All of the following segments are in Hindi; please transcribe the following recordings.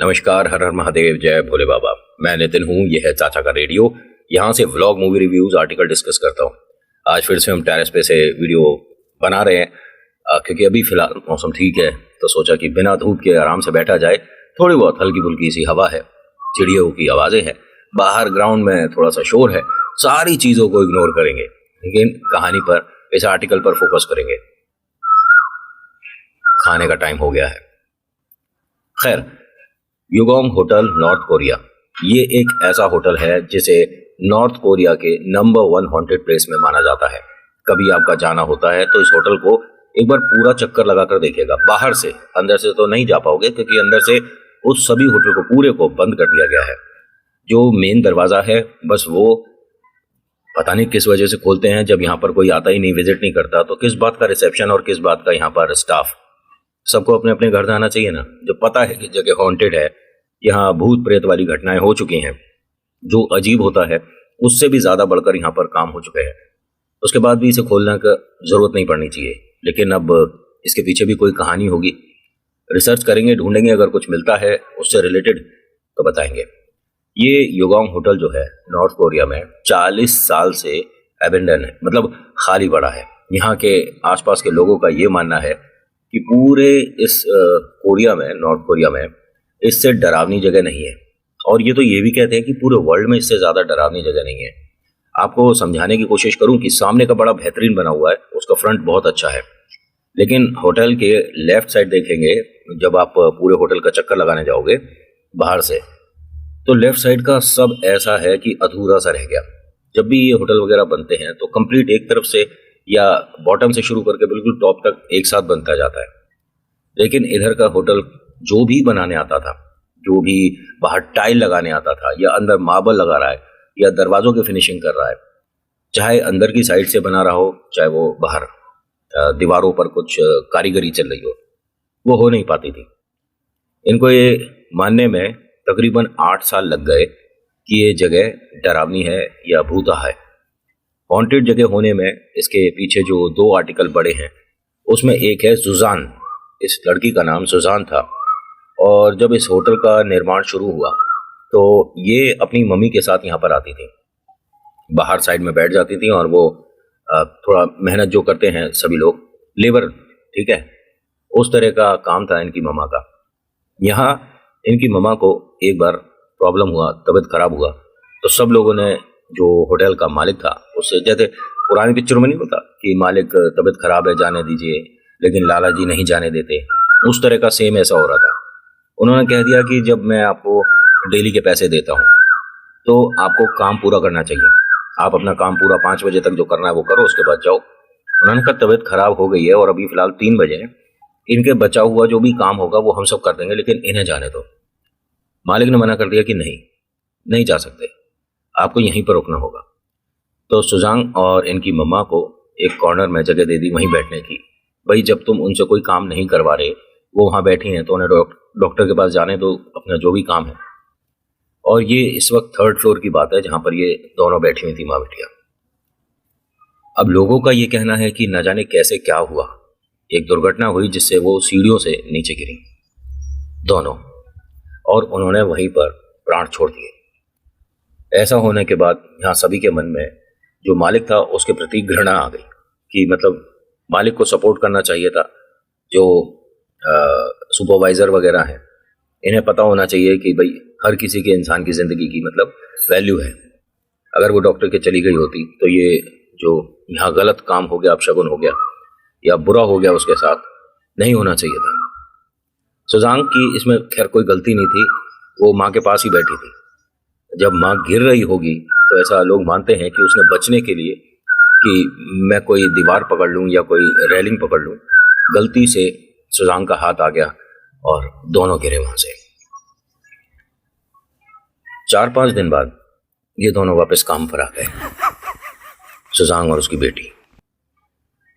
नमस्कार, हर हर महादेव, जय भोले बाबा। मैं नितिन हूँ, ये है चाचा का रेडियो। यहाँ से vlog, movie reviews, article discuss करता हूँ। आज फिर से हम टेरेस पे से वीडियो बना रहे हैं क्योंकि अभी फिलहाल मौसम ठीक है, तो सोचा कि बिना धूप के आराम से बैठा जाए। थोड़ी बहुत हल्की फुल्की सी हवा है, चिड़ियों की आवाज़ें हैं, बाहर ग्राउंड में थोड़ा सा शोर है। सारी चीज़ों को इग्नोर करेंगे, लेकिन कहानी पर, इस आर्टिकल पर फोकस करेंगे। खाने का टाइम हो गया है। खैर, युगोंग होटल, नॉर्थ कोरिया। ये एक ऐसा होटल है जिसे नॉर्थ कोरिया के नंबर 1 हॉन्टेड प्लेस में माना जाता है। कभी आपका जाना होता है तो इस होटल को एक बार पूरा चक्कर लगाकर देखिएगा। बाहर से, अंदर से तो नहीं जा पाओगे क्योंकि अंदर से उस सभी होटल को पूरे को बंद कर दिया गया है। जो मेन दरवाजा है, बस वो पता नहीं किस वजह से खोलते हैं, जब यहाँ पर कोई आता ही नहीं, विजिट नहीं करता, तो किस बात का रिसेप्शन और किस बात का यहाँ पर स्टाफ। सबको अपने अपने घर जाना चाहिए ना। जब पता है कि जगह हॉन्टेड है, यहाँ भूत प्रेत वाली घटनाएं हो चुकी हैं, जो अजीब होता है उससे भी ज्यादा बढ़कर यहाँ पर काम हो चुके हैं, उसके बाद भी इसे खोलने का जरूरत नहीं पड़नी चाहिए। लेकिन अब इसके पीछे भी कोई कहानी होगी। रिसर्च करेंगे, ढूंढेंगे, अगर कुछ मिलता है उससे रिलेटेड तो बताएंगे। ये युगोंग होटल जो है नॉर्थ कोरिया में 40 साल से एबेंडन है, मतलब खाली पड़ा है। यहाँ के आसपास के लोगों का ये मानना है कि पूरे इस कोरिया में, नॉर्थ कोरिया में, इससे डरावनी जगह नहीं है। और ये तो ये भी कहते हैं कि पूरे वर्ल्ड में इससे ज़्यादा डरावनी जगह नहीं है। आपको समझाने की कोशिश करूं कि सामने का बड़ा बेहतरीन बना हुआ है, उसका फ्रंट बहुत अच्छा है, लेकिन होटल के लेफ्ट साइड देखेंगे, जब आप पूरे होटल का चक्कर लगाने जाओगे बाहर से, तो लेफ्ट साइड का सब ऐसा है कि अधूरा सा रह गया। जब भी ये होटल वगैरह बनते हैं तो कंप्लीट एक तरफ से या बॉटम से शुरू करके बिल्कुल टॉप तक एक साथ बनता जाता है। लेकिन इधर का होटल जो भी बनाने आता था, जो भी बाहर टाइल लगाने आता था, या अंदर मार्बल लगा रहा है, या दरवाजों की फिनिशिंग कर रहा है, चाहे अंदर की साइड से बना रहा हो, चाहे वो बाहर दीवारों पर कुछ कारीगरी चल रही हो, वो हो नहीं पाती थी। इनको ये मानने में तकरीबन 8 साल लग गए कि ये जगह डरावनी है या भूता है। हॉन्टेड जगह होने में इसके पीछे जो 2 आर्टिकल बड़े हैं, उसमें एक है सुजान। इस लड़की का नाम सुजान था, और जब इस होटल का निर्माण शुरू हुआ तो ये अपनी मम्मी के साथ यहाँ पर आती थी, बाहर साइड में बैठ जाती थी, और वो थोड़ा मेहनत जो करते हैं सभी लोग, लेबर, ठीक है, उस तरह का काम था इनकी मम्मा का। यहाँ इनकी मम्मा को एक बार प्रॉब्लम हुआ, तबीयत खराब हुआ, तो सब लोगों ने, जो होटल का मालिक था उससे, जैसे पुरानी पिक्चरों में नहीं होता कि मालिक तबीयत खराब है, जाने दीजिए, लेकिन लाला जी नहीं जाने देते, उस तरह का सेम ऐसा हो रहा था। उन्होंने कह दिया कि जब मैं आपको डेली के पैसे देता हूँ तो आपको काम पूरा करना चाहिए। आप अपना काम पूरा 5 बजे तक जो करना है वो करो, उसके बाद जाओ। उन्होंने कहा तबीयत खराब हो गई है और अभी फिलहाल 3 बजे हैं, इनके बचा हुआ जो भी काम होगा वो हम सब कर देंगे, लेकिन इन्हें जाने दो। मालिक ने मना कर दिया कि नहीं, नहीं जा सकते, आपको यहीं पर रुकना होगा। तो सुजांग और इनकी मम्मा को एक कॉर्नर में जगह दे दी वहीं बैठने की। भाई, जब तुम उनसे कोई काम नहीं करवा रहे, वो वहाँ बैठी हैं, तो उन्हें डॉक्टर के पास जाने दो, अपना जो भी काम है। और ये इस वक्त 3rd फ्लोर की बात है जहाँ पर ये दोनों बैठी हुई थी, माँ बेटियाँ। अब लोगों का ये कहना है कि न जाने कैसे क्या हुआ, एक दुर्घटना हुई जिससे वो सीढ़ियों से नीचे गिरी दोनों, और उन्होंने वहीं पर प्राण छोड़ दिए। ऐसा होने के बाद यहाँ सभी के मन में जो मालिक था उसके प्रति घृणा आ गई कि मतलब मालिक को सपोर्ट करना चाहिए था। जो सुपरवाइजर वगैरह हैं, इन्हें पता होना चाहिए कि भाई हर किसी के, इंसान की ज़िंदगी की मतलब वैल्यू है। अगर वो डॉक्टर के चली गई होती तो ये जो यहाँ गलत काम हो गया, अपशगुन हो गया या बुरा हो गया, उसके साथ नहीं होना चाहिए था। सुजांग की इसमें खैर कोई गलती नहीं थी, वो माँ के पास ही बैठी थी। जब माँ गिर रही होगी तो ऐसा लोग मानते हैं कि उसने बचने के लिए कि मैं कोई दीवार पकड़ लूँ या कोई रेलिंग पकड़ लूँ, गलती से सुजांग का हाथ आ गया और दोनों गिरे वहां से। 4-5 दिन बाद ये दोनों वापस काम पर आ गए, सुजांग और उसकी बेटी,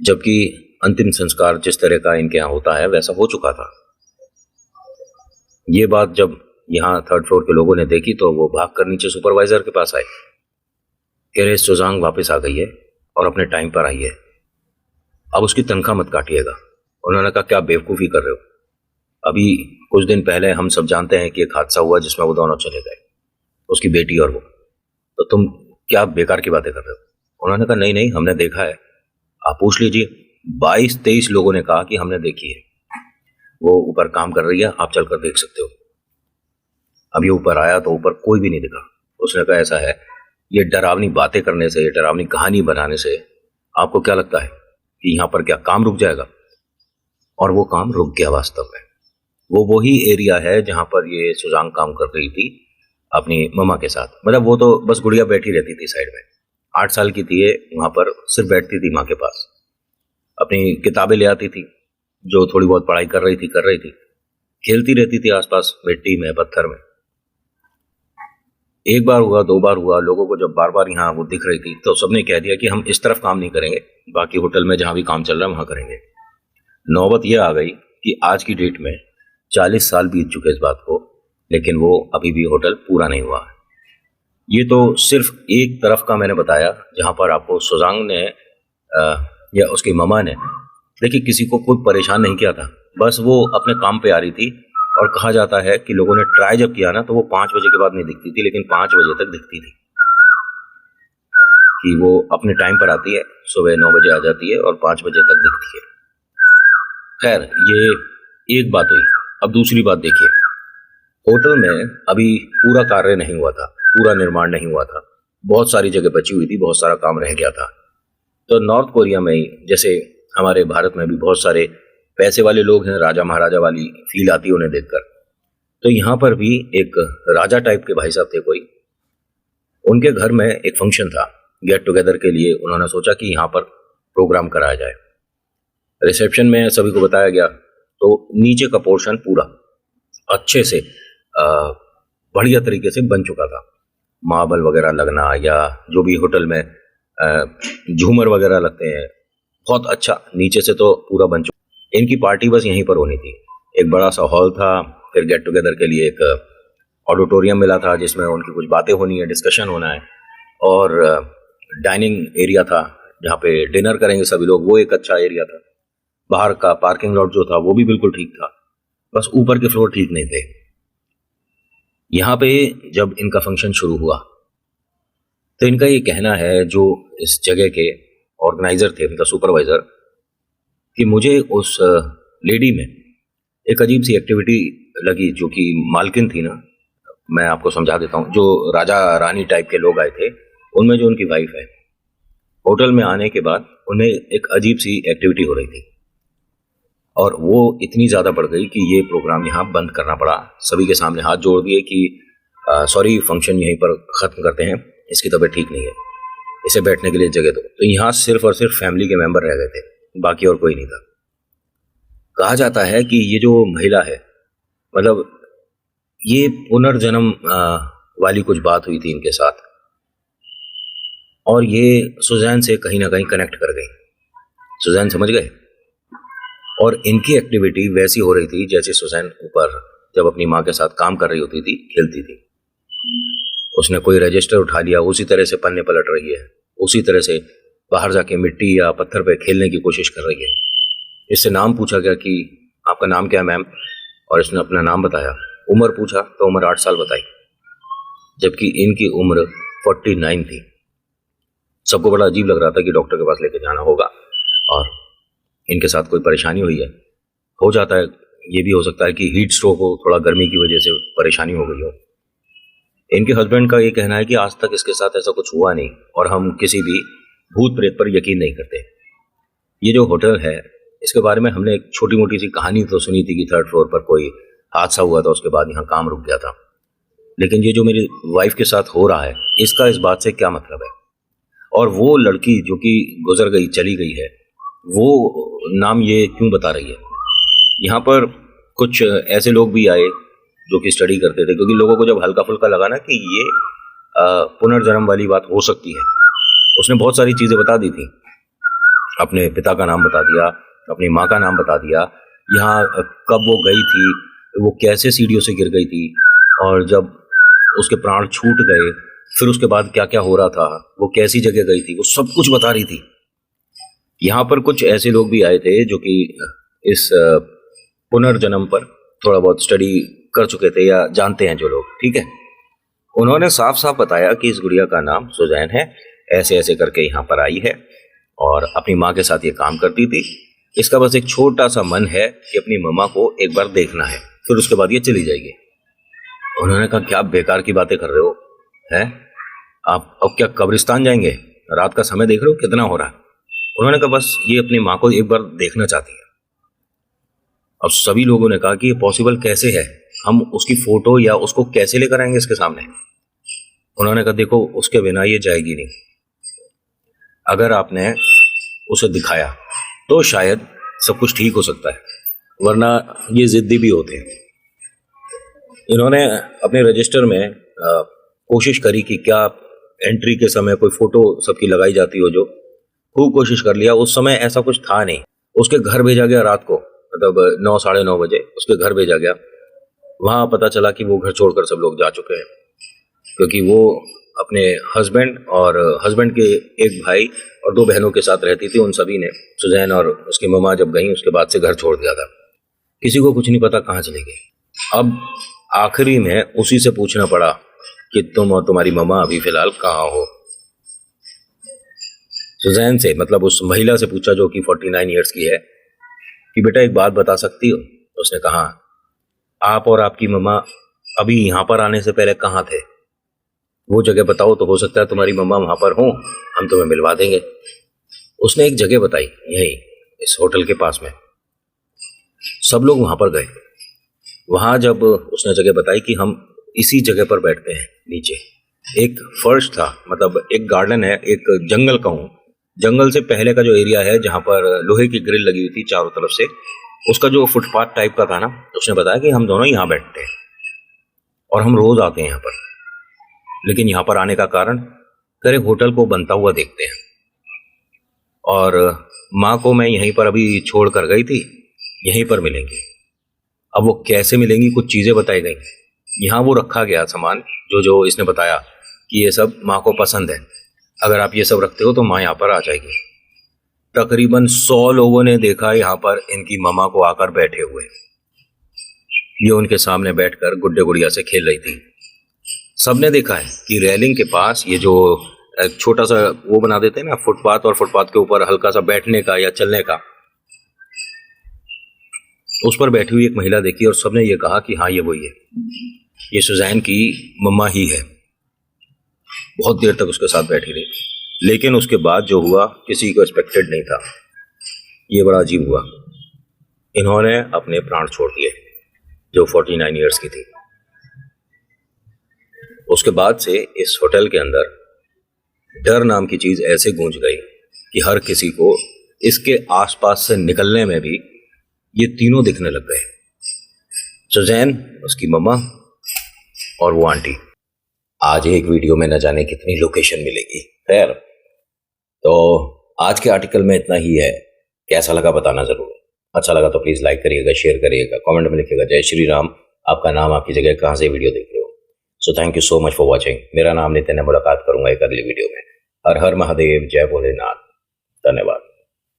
जबकि अंतिम संस्कार जिस तरह का इनके यहाँ होता है वैसा हो चुका था। ये बात जब यहाँ 3rd फ्लोर के लोगों ने देखी तो वो भाग कर नीचे सुपरवाइजर के पास आए, कह रहे सुजांग वापस आ गई है और अपने टाइम पर आई है, अब उसकी तनख्वाह मत काटिएगा। उन्होंने कहा क्या बेवकूफ़ी कर रहे हो, अभी कुछ दिन पहले हम सब जानते हैं कि एक हादसा हुआ जिसमें वो दोनों चले गए, उसकी बेटी और वो। तो तुम क्या बेकार की बातें कर रहे हो? उन्होंने कहा नहीं नहीं, हमने देखा है, आप पूछ लीजिए। 22-23 लोगों ने कहा कि हमने देखी है, वो ऊपर काम कर रही है, आप चलकर देख सकते हो। अब ये ऊपर आया तो ऊपर कोई भी नहीं दिखा। उसने कहा ऐसा है, ये डरावनी बातें करने से, ये डरावनी कहानी बनाने से आपको क्या लगता है कि यहाँ पर क्या काम रुक जाएगा? और वो काम रुक गया वास्तव में। वो वही एरिया है जहाँ पर ये सुजांग काम कर रही थी अपनी मम्मा के साथ। मतलब वो तो बस गुड़िया बैठी रहती थी साइड में। 8 साल की थी ये, वहाँ पर सिर्फ बैठती थी माँ के पास, अपनी किताबें ले आती थी, जो थोड़ी बहुत पढ़ाई कर रही थी, खेलती रहती थी आसपास मिट्टी में, पत्थर में। एक बार हुआ, 2 बार हुआ, लोगों को जब बार बार यहाँ वो दिख रही थी तो सबने कह दिया कि हम इस तरफ काम नहीं करेंगे, बाकी होटल में जहाँ भी काम चल रहा है वहाँ करेंगे। नौबत यह आ गई कि आज की डेट में 40 साल बीत चुके इस बात को, लेकिन वो अभी भी होटल पूरा नहीं हुआ है। ये तो सिर्फ एक तरफ का मैंने बताया जहाँ पर आपको सुजांग ने या उसकी ममा ने, देखिए किसी को कोई परेशान नहीं किया था, बस वो अपने काम पे आ रही थी। और कहा जाता है कि लोगों ने ट्राई जब किया ना तो वो 5 बजे के बाद नहीं दिखती थी, लेकिन 5 बजे तक दिखती थी कि वो अपने टाइम पर आती है, सुबह 9 बजे आ जाती है और 5 बजे तक दिखती है। खैर, ये एक बात हुई। अब दूसरी बात देखिए, होटल में अभी पूरा कार्य नहीं हुआ था, पूरा निर्माण नहीं हुआ था, बहुत सारी जगह बची हुई थी, बहुत सारा काम रह गया था। तो नॉर्थ कोरिया में ही, जैसे हमारे भारत में भी बहुत सारे पैसे वाले लोग हैं, राजा महाराजा वाली फील आती है उन्हें देखकर। तो यहाँ पर भी एक राजा टाइप के भाई साहब थे कोई, उनके घर में एक फंक्शन था गेट टुगेदर के लिए। उन्होंने सोचा कि यहाँ पर प्रोग्राम कराया जाए। रिसेप्शन में सभी को बताया गया, तो नीचे का पोर्शन पूरा अच्छे से बढ़िया तरीके से बन चुका था। मार्बल वगैरह लगना या जो भी होटल में झूमर वगैरह लगते हैं, बहुत अच्छा नीचे से तो पूरा बन चुका। इनकी पार्टी बस यहीं पर होनी थी। एक बड़ा सा हॉल था, फिर गेट टुगेदर के लिए एक ऑडिटोरियम मिला था जिसमें उनकी कुछ बातें होनी है, डिस्कशन होना है, और डाइनिंग एरिया था जहाँ पे डिनर करेंगे सभी लोग, वो एक अच्छा एरिया था। बाहर का पार्किंग लॉट जो था वो भी बिल्कुल ठीक था, बस ऊपर के फ्लोर ठीक नहीं थे। यहाँ पे जब इनका फंक्शन शुरू हुआ तो इनका ये कहना है, जो इस जगह के ऑर्गेनाइजर थे, मतलब सुपरवाइजर, कि मुझे उस लेडी में एक अजीब सी एक्टिविटी लगी, जो कि मालकिन थी ना, मैं आपको समझा देता हूँ। जो राजा रानी टाइप के लोग आए थे, उनमें जो उनकी वाइफ है, होटल में आने के बाद उन्हें एक अजीब सी एक्टिविटी हो रही थी, और वो इतनी ज़्यादा बढ़ गई कि ये प्रोग्राम यहाँ बंद करना पड़ा। सभी के सामने हाथ जोड़ दिए कि सॉरी, फंक्शन यहीं पर ख़त्म करते हैं, इसकी तबीयत ठीक नहीं है, इसे बैठने के लिए जगह दो। तो यहाँ सिर्फ और सिर्फ फैमिली के मेंबर रह गए थे, बाकी और कोई नहीं था। कहा जाता है कि ये जो महिला है, मतलब ये पुनर्जन्म वाली कुछ बात हुई थी इनके साथ, और ये सुजैन से कहीं ना कहीं कनेक्ट कर गई। सुजैन समझ गए, और इनकी एक्टिविटी वैसी हो रही थी जैसे सुजैन ऊपर जब अपनी माँ के साथ काम कर रही होती थी, खेलती थी। उसने कोई रजिस्टर उठा लिया, उसी तरह से पन्ने पलट रही है, उसी तरह से बाहर जाके मिट्टी या पत्थर पे खेलने की कोशिश कर रही है। इससे नाम पूछा गया कि आपका नाम क्या है मैम, और इसने अपना नाम बताया। उम्र पूछा तो उम्र 8 साल बताई, जबकि इनकी उम्र 49 थी। सबको बड़ा अजीब लग रहा था कि डॉक्टर के पास लेके जाना होगा, और इनके साथ कोई परेशानी हुई है। हो जाता है, ये भी हो सकता है कि हीट स्ट्रोक हो, थोड़ा गर्मी की वजह से परेशानी हो गई हो। इनके हस्बैंड का ये कहना है कि आज तक इसके साथ ऐसा कुछ हुआ नहीं, और हम किसी भी भूत प्रेत पर यकीन नहीं करते। ये जो होटल है, इसके बारे में हमने एक छोटी मोटी सी कहानी तो सुनी थी कि 3rd फ्लोर पर कोई हादसा हुआ था, उसके बाद यहाँ काम रुक गया था। लेकिन ये जो मेरी वाइफ के साथ हो रहा है, इसका इस बात से क्या मतलब है? और वो लड़की जो कि गुजर गई, चली गई है, वो नाम ये क्यों बता रही है? यहाँ पर कुछ ऐसे लोग भी आए जो कि स्टडी करते थे, क्योंकि लोगों को जब हल्का फुल्का लगा ना कि ये पुनर्जन्म वाली बात हो सकती है, उसने बहुत सारी चीज़ें बता दी थी। अपने पिता का नाम बता दिया, अपनी माँ का नाम बता दिया, यहाँ कब वो गई थी, वो कैसे सीढ़ियों से गिर गई थी, और जब उसके प्राण छूट गए फिर उसके बाद क्या क्या हो रहा था, वो कैसी जगह गई थी, वो सब कुछ बता रही थी। यहाँ पर कुछ ऐसे लोग भी आए थे जो कि इस पुनर्जन्म पर थोड़ा बहुत स्टडी कर चुके थे या जानते हैं जो लोग, ठीक है। उन्होंने साफ साफ बताया कि इस गुड़िया का नाम सुजैन है, ऐसे ऐसे करके यहाँ पर आई है और अपनी माँ के साथ ये काम करती थी। इसका बस एक छोटा सा मन है कि अपनी मम्मा को एक बार देखना है, फिर उसके बाद ये चली जाएगी। उन्होंने कहा क्या बेकार की बातें कर रहे हो, हैं आप अब क्या कब्रिस्तान जाएंगे, रात का समय देख रहे हो कितना हो रहा है। उन्होंने कहा बस ये अपनी माँ को एक बार देखना चाहती है। अब सभी लोगों ने कहा कि ये पॉसिबल कैसे है, हम उसकी फोटो या उसको कैसे लेकर आएंगे इसके सामने। उन्होंने कहा देखो उसके बिना ये जाएगी नहीं, अगर आपने उसे दिखाया तो शायद सब कुछ ठीक हो सकता है, वरना ये जिद्दी भी होते हैं। इन्होंने अपने रजिस्टर में कोशिश करी कि क्या एंट्री के समय कोई फोटो सबकी लगाई जाती हो, जो खूब कोशिश कर लिया, उस समय ऐसा कुछ था नहीं। उसके घर भेजा गया रात को, मतलब 9 साढ़े 9 बजे उसके घर भेजा गया। वहाँ पता चला कि वो घर छोड़कर सब लोग जा चुके हैं, क्योंकि वो अपने हस्बैंड और हस्बैंड के एक भाई और 2 बहनों के साथ रहती थी। उन सभी ने, सुजैन और उसकी मम्मा जब गई उसके बाद से घर छोड़ दिया था। किसी को कुछ नहीं पता कहाँ चले गई। अब आखिरी में उसी से पूछना पड़ा कि तुम और तुम्हारी मम्मा अभी फिलहाल कहाँ हो। सुजैन से, मतलब उस महिला से पूछा जो कि 49 ईयर्स की है, कि बेटा एक बात बता सकती हो। उसने कहा आप और आपकी मम्मा अभी यहाँ पर आने से पहले कहाँ थे, वो जगह बताओ तो हो सकता है तुम्हारी मम्मा वहाँ पर हों, हम तुम्हें मिलवा देंगे। उसने एक जगह बताई, यहीं इस होटल के पास में। सब लोग वहाँ पर गए। वहाँ जब उसने जगह बताई कि हम इसी जगह पर बैठते हैं, नीचे एक फर्श था, मतलब एक गार्डन है, एक जंगल कहूँ, जंगल से पहले का जो एरिया है जहाँ पर लोहे की ग्रिल लगी हुई थी चारों तरफ से, उसका जो फुटपाथ टाइप का था ना, उसने बताया कि हम दोनों यहाँ बैठते हैं और हम रोज आते हैं यहाँ पर। लेकिन यहाँ पर आने का कारण, करे होटल को बनता हुआ देखते हैं, और माँ को मैं यहीं पर अभी छोड़ कर गई थी, यहीं पर मिलेंगी। अब वो कैसे मिलेंगी, कुछ चीज़ें बताई गई। यहाँ वो रखा गया सामान जो जो इसने बताया कि ये सब माँ को पसंद है, अगर आप ये सब रखते हो तो माँ यहाँ पर आ जाएगी। तकरीबन 100 लोगों ने देखा यहाँ पर इनकी मम्मा को आकर बैठे हुए। ये उनके सामने बैठकर गुड्डे गुड़िया से खेल रही थी। सबने देखा है कि रेलिंग के पास ये जो छोटा सा वो बना देते हैं ना फुटपाथ, और फुटपाथ के ऊपर हल्का सा बैठने का या चलने का, उस पर बैठी हुई एक महिला देखी और सबने ये कहा कि हाँ ये वही है, ये सुजैन की मम्मा ही है। बहुत देर तक उसके साथ बैठी रही, लेकिन उसके बाद जो हुआ किसी को एक्सपेक्टेड नहीं था। ये बड़ा अजीब हुआ, इन्होंने अपने प्राण छोड़ दिए जो 49 ईयर्स की थी। उसके बाद से इस होटल के अंदर डर नाम की चीज ऐसे गूंज गई कि हर किसी को इसके आसपास से निकलने में भी ये तीनों दिखने लग गए, सुजैन, उसकी मम्मा और वो आंटी। आज एक वीडियो में न जाने कितनी लोकेशन मिलेगी। खैर, तो आज के आर्टिकल में इतना ही है। कैसा लगा बताना जरूर। अच्छा लगा तो प्लीज लाइक करिएगा, शेयर करिएगा, कमेंट में लिखिएगा जय श्री राम, आपका नाम, आपकी जगह, कहाँ से वीडियो देख रहे हो। So thank you so much for watching. मेरा नाम नितिन है, मुलाकात करूंगा एक अगली वीडियो में। हर हर महादेव, जय भोलेनाथ, धन्यवाद।